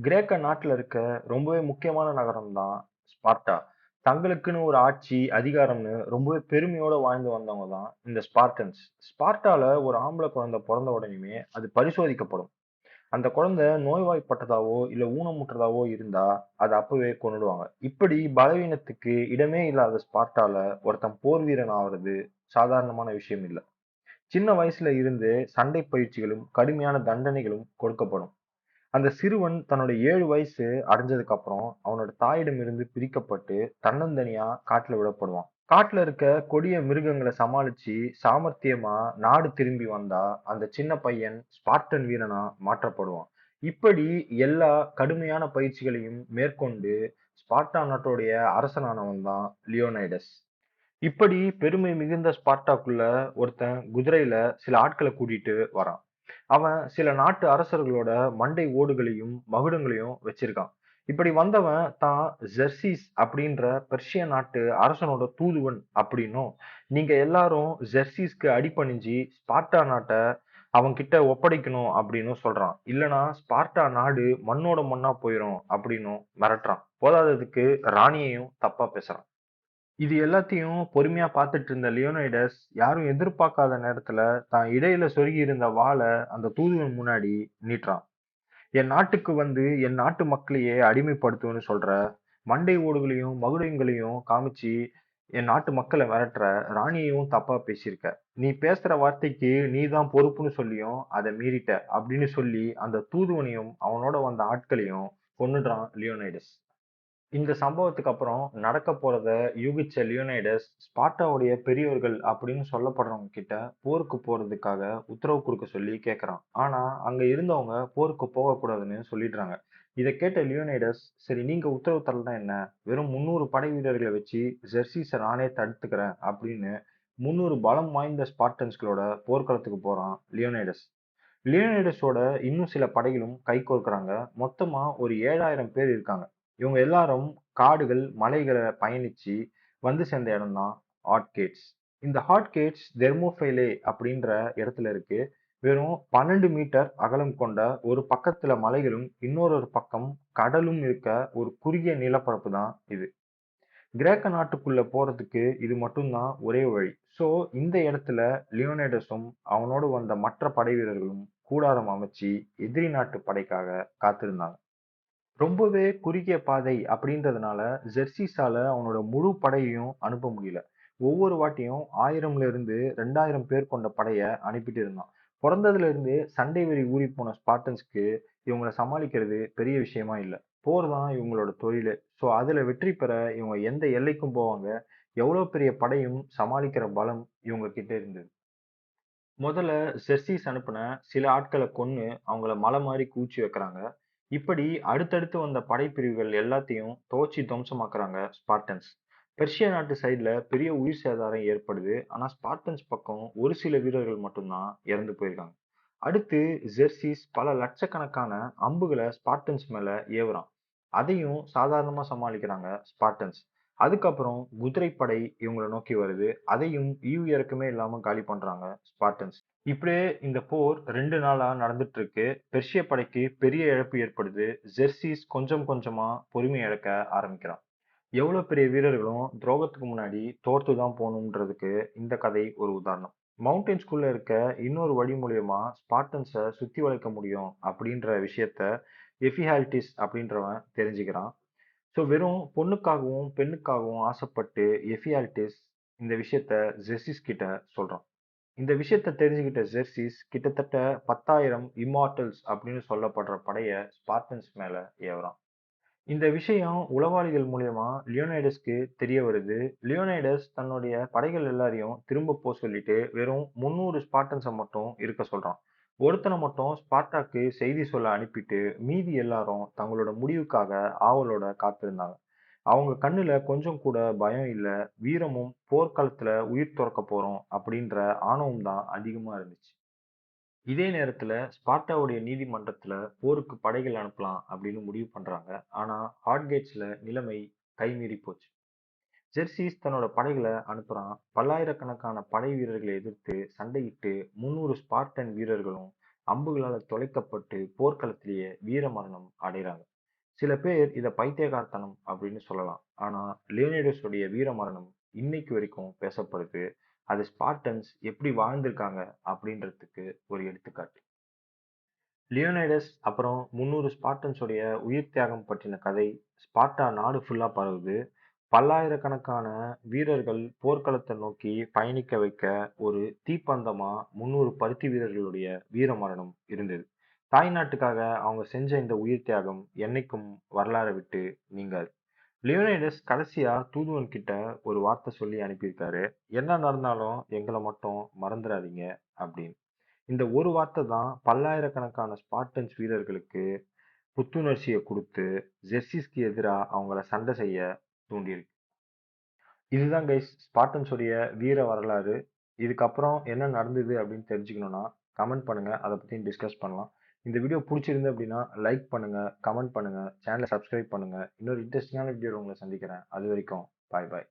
கிரேக்க நாட்டுல இருக்க ரொம்பவே முக்கியமான நகரம் தான் ஸ்பார்ட்டா. தங்களுக்குன்னு ஒரு ஆட்சி, அதிகாரம்னு ரொம்பவே பெருமையோட வாழ்ந்து வந்தவங்க தான் இந்த ஸ்பார்ட்டன்ஸ். ஸ்பார்ட்டால ஒரு ஆம்பளை குழந்தை பொறந்த உடனேயுமே அது பரிசோதிக்கப்படும். அந்த குழந்தை நோய்வாய்ப்பட்டதாவோ, இல்ல ஊனமுற்றதாவோ இருந்தா, அத அப்பவே கொன்னுடுவாங்க. இப்படி பலவீனத்துக்கு இடமே இல்லாத ஸ்பார்ட்டால ஒருத்தன் போர் வீரன் ஆவறது சாதாரணமான விஷயம் இல்ல. சின்ன வயசுல இருந்து சண்டை பயிற்சிகளும், கடுமையான தண்டனைகளும் கொடுக்கப்படும். அந்த சிறுவன் தன்னோட 7 வயசு அடைஞ்சதுக்கு அப்புறம் அவனோட தாயிடமிருந்து பிரிக்கப்பட்டு தன்னந்தனியா காட்டுல விடப்படுவான். காட்டுல இருக்க கொடிய மிருகங்களை சமாளிச்சு சாமர்த்தியமா நாடு திரும்பி வந்தா அந்த சின்ன பையன் ஸ்பார்டன் வீரனா மாற்றப்படுவான். இப்படி எல்லா கடுமையான பயிற்சிகளையும் மேற்கொண்டு ஸ்பார்ட்டா நாட்டோடைய அரசனானவன் தான் லியோனைடஸ். இப்படி பெருமை மிகுந்த ஸ்பார்ட்டாக்குள்ள ஒருத்தன் குதிரையில சில ஆட்களை கூட்டிட்டு வரான். அவன் சில நாட்டு அரசர்களோட மண்டை ஓடுகளையும் மகுடங்களையும் வச்சிருக்கான். இப்படி வந்தவன் தான் ஜெர்சிஸ் அப்படின்ற பெர்ஷிய நாட்டு அரசனோட தூதுவன் அப்படின்னும், நீங்க எல்லாரும் ஜெர்சிஸ்க்கு அடிபணிஞ்சு ஸ்பார்ட்டா நாட்டை அவன் கிட்ட ஒப்படைக்கணும் அப்படின்னு சொல்றான். இல்லனா ஸ்பார்ட்டா நாடு மண்ணோட மண்ணா போயிரும் அப்படின்னு மிரட்டுறான். போதாததுக்கு ராணியையும் தப்பா பேசுறான். இது எல்லாத்தையும் பொறுமையா பார்த்துட்டு இருந்த லியோனைடஸ் யாரும் எதிர்பார்க்காத நேரத்துல தான் இடையில சொருகி இருந்த வாளை அந்த தூதுவன் முன்னாடி நீட்டுறான். என் நாட்டுக்கு வந்து என் நாட்டு மக்களையே அடிமைப்படுத்துவேன்னு சொல்ற, மண்டை ஓடுகளையும் மகுடங்களையும் காமிச்சு என் நாட்டு மக்களை மிரட்டுற, ராணியையும் தப்பா பேசியிருக்க. நீ பேசுற வார்த்தைக்கு நீ தான் பொறுப்புன்னு சொல்லியும் அதை மீறிட்ட அப்படின்னு சொல்லி அந்த தூதுவனையும் அவனோட வந்த ஆட்களையும் கொன்னுடுறான் லியோனைடஸ். இந்த சம்பவத்துக்கு அப்புறம் நடக்க போறத யூகிச்ச லியோனைடஸ் ஸ்பார்ட்டாவுடைய பெரியவர்கள் அப்படின்னு சொல்லப்படுறவங்க கிட்ட போருக்கு போறதுக்காக உத்தரவு கொடுக்க சொல்லி கேக்குறான். ஆனா அங்க இருந்தவங்க போருக்கு போகக்கூடாதுன்னு சொல்லிடுறாங்க. இதை கேட்ட லியோனைடஸ், சரி நீங்க உத்தரவு தரலன்னா என்ன, வெறும் 300 படை வீரர்களை வச்சு ஜெர்சிஸை நானே தடுத்துக்கிறேன் அப்படின்னு 300 பலம் வாய்ந்த ஸ்பார்டன்ஸ்களோட போர்க்களத்துக்கு போறான் லியோனைடஸ். லியோனைடஸோட இன்னும் சில படைகளும் கை கோர்க்கறாங்க. மொத்தமா ஒரு 7,000 பேர் இருக்காங்க. இவங்க எல்லாரும் காடுகள், மலைகளை பயணிச்சு வந்து சேர்ந்த இடம் தான் ஹாட் கேட்ஸ். இந்த ஹாட் கேட்ஸ் தெர்மோபைலே அப்படின்ற இடத்துல இருக்கு. வெறும் 12 மீட்டர் அகலம் கொண்ட ஒரு பக்கத்துல மலைகளும் இன்னொரு பக்கம் கடலும் இருக்க ஒரு குறுகிய நிலப்பரப்பு தான் இது. கிரேக்க நாட்டுக்குள்ள போறதுக்கு இது மட்டும்தான் ஒரே வழி. சோ இந்த இடத்துல லியோனைடஸும் அவனோடு வந்த மற்ற படை வீரர்களும் கூடாரம் அமைச்சு எதிரி நாட்டு படைக்காக காத்திருந்தாங்க. ரொம்பவே குறுகிய பாதை அப்படின்றதுனால ஜெர்சிஸால அவனோட முழு படையையும் அனுப்ப முடியல. ஒவ்வொரு வாட்டியும் 1000ல இருந்து 2000 பேர் கொண்ட படைய அனுப்பிட்டு இருந்தான். பிறந்ததுல இருந்து சண்டை வெறி ஊறி போன ஸ்பார்டன்ஸ்க்கு இவங்களை சமாளிக்கிறது பெரிய விஷயமா இல்ல. போர் தான் இவங்களோட தொழிலு. சோ அதுல வெற்றி பெற இவங்க எந்த எல்லைக்கும் போவாங்க. எவ்வளவு பெரிய படையும் சமாளிக்கிற பலம் இவங்க கிட்ட இருந்தது. முதல்ல ஜெர்சிஸ் அனுப்புன சில ஆட்களை கொன்னு அவங்கள மலை மாதிரி கூச்சி வைக்கிறாங்க. இப்படி அடுத்தடுத்து வந்த படைப்பிரிவுகள் எல்லாத்தையும் துவச்சி துவம்சமாக்குறாங்க ஸ்பார்டன்ஸ். பெர்ஷியா நாட்டு சைடுல பெரிய உயிர் சேதாரம் ஏற்படுது. ஆனா ஸ்பார்டன்ஸ் பக்கம் ஒரு சில வீரர்கள் மட்டும்தான் இறந்து போயிருக்காங்க. அடுத்து ஜெர்சிஸ் பல லட்சக்கணக்கான அம்புகளை ஸ்பார்டன்ஸ் மேல ஏவுறான். அதையும் சாதாரணமா சமாளிக்கிறாங்க ஸ்பார்டன்ஸ். அதுக்கப்புறம் குதிரைப்படை இவங்களை நோக்கி வருது. அதையும் ஈவு இறக்கமே இல்லாம காலி பண்றாங்க ஸ்பார்டன்ஸ். இப்படியே இந்த போர் 2 நாளா நடந்துட்டு இருக்கு. பெர்ஷிய படைக்கு பெரிய இழப்பு ஏற்படுது. ஜெர்சிஸ் கொஞ்சம் கொஞ்சமா பொறுமை இழக்க ஆரம்பிக்கிறான். எவ்வளவு பெரிய வீரர்களும் துரோகத்துக்கு முன்னாடி தோர்த்து தான் போகணுன்றதுக்கு இந்த கதை ஒரு உதாரணம். மவுண்டன்ஸ்குள்ள இருக்க இன்னொரு வழி மூலியமா ஸ்பார்டன்ஸை சுத்தி வளைக்க முடியும் அப்படின்ற விஷயத்த எஃபிஹால்டிஸ் அப்படின்றவன் தெரிஞ்சுக்கிறான். ஸோ வெறும் பொண்ணுக்காகவும் பெண்ணுக்காகவும் ஆசைப்பட்டு எஃபியால்டிஸ் இந்த விஷயத்த ஜெர்சிஸ் கிட்ட சொல்றான். இந்த விஷயத்த தெரிஞ்சுக்கிட்ட ஜெர்சிஸ் கிட்டத்தட்ட 10,000 இம்மார்டல்ஸ் அப்படின்னு சொல்லப்படுற படைய ஸ்பார்டன்ஸ் மேல ஏவுறான். இந்த விஷயம் உளவாளிகள் மூலியமா லியோனைடஸ்க்கு தெரிய வருது. லியோனைடஸ் தன்னுடைய படைகள் எல்லாரையும் திரும்ப போ சொல்லிட்டு வெறும் 300 ஸ்பார்டன்ஸை மட்டும் இருக்க சொல்றான். ஒருத்தனை மட்டும் ஸ்பார்ட்டாக்கு செய்தி சொல்ல அனுப்பிட்டு மீதி எல்லாரும் தங்களோட முடிவுக்காக ஆவலோட காத்திருந்தாங்க. அவங்க கண்ணுல கொஞ்சம் கூட பயம் இல்ல, வீரமும் போர்க்களத்துல உயிர் துறக்க போறோம் அப்படின்ற ஆணவம் தான் அதிகமா இருந்துச்சு. இதே நேரத்துல ஸ்பார்ட்டாவுடைய நீதிமன்றத்துல போருக்கு படைகள் அனுப்பலாம் அப்படின்னு முடிவு பண்றாங்க. ஆனா ஹாட்கேட்ஸ்ல நிலைமை கைமீறி போச்சு. ஜெர்சிஸ் தன்னோட படைகளை அனுப்புறான். பல்லாயிரக்கணக்கான படை வீரர்களை எதிர்த்து சண்டையிட்டு 300 ஸ்பார்டன் வீரர்களும் அம்புகளால தொலைக்கப்பட்டு போர்க்களத்திலேயே வீரமரணம் அடைகிறாங்க. சில பேர் இத பைத்தியக்காரத்தனம் அப்படின்னு சொல்லலாம். ஆனா லியோனிடஸ் உடைய வீரமரணம் இன்னைக்கு வரைக்கும் பேசப்படுது. அது ஸ்பார்டன்ஸ் எப்படி வாழ்ந்திருக்காங்க அப்படின்றதுக்கு ஒரு எடுத்துக்காட்டு. லியோனைடஸ் அப்புறம் 300 ஸ்பார்டன்ஸ் உடைய உயிர் தியாகம் பற்றின கதை ஸ்பார்ட்டா நாடு ஃபுல்லா பரவுது. பல்லாயிரக்கணக்கான வீரர்கள் போர்க்களத்தை நோக்கி பயணிக்க வைக்க ஒரு தீப்பந்தமா 300 பருத்தி வீரர்களுடைய வீர மரணம் இருந்தது. தாய் நாட்டுக்காக அவங்க செஞ்ச இந்த உயிர் தியாகம் என்னைக்கும் வரலாறை விட்டு நீங்காது. லியோனைடஸ் கடைசியா தூதுவன் கிட்ட ஒரு வார்த்தை சொல்லி அனுப்பியிருக்காரு. என்ன நடந்தாலும் எங்களை மட்டும் மறந்துடாதீங்க அப்படின்னு. இந்த ஒரு வார்த்தை தான் பல்லாயிரக்கணக்கான ஸ்பார்டன்ஸ் வீரர்களுக்கு புத்துணர்ச்சியை கொடுத்து ஜெர்சிஸ்க்கு எதிரா அவங்கள சண்டை செய்ய தூண்டியிருக்கு. இதுதான் கைஸ் ஸ்பார்டன்ஸுடைய வீர வரலாறு. இதுக்கப்புறம் என்ன நடந்தது அப்படின்னு தெரிஞ்சுக்கணும்னா கமெண்ட் பண்ணுங்க. அதை பத்தி டிஸ்கஸ் பண்ணலாம். இந்த வீடியோ பிடிச்சிருந்து அப்படின்னா லைக் பண்ணுங்க, கமெண்ட் பண்ணுங்க, சேனலை சப்ஸ்கிரைப் பண்ணுங்க. இன்னொரு இன்ட்ரெஸ்டிங்கான வீடியோ உங்களை சந்திக்கிறேன். அது வரைக்கும் பாய் பாய்.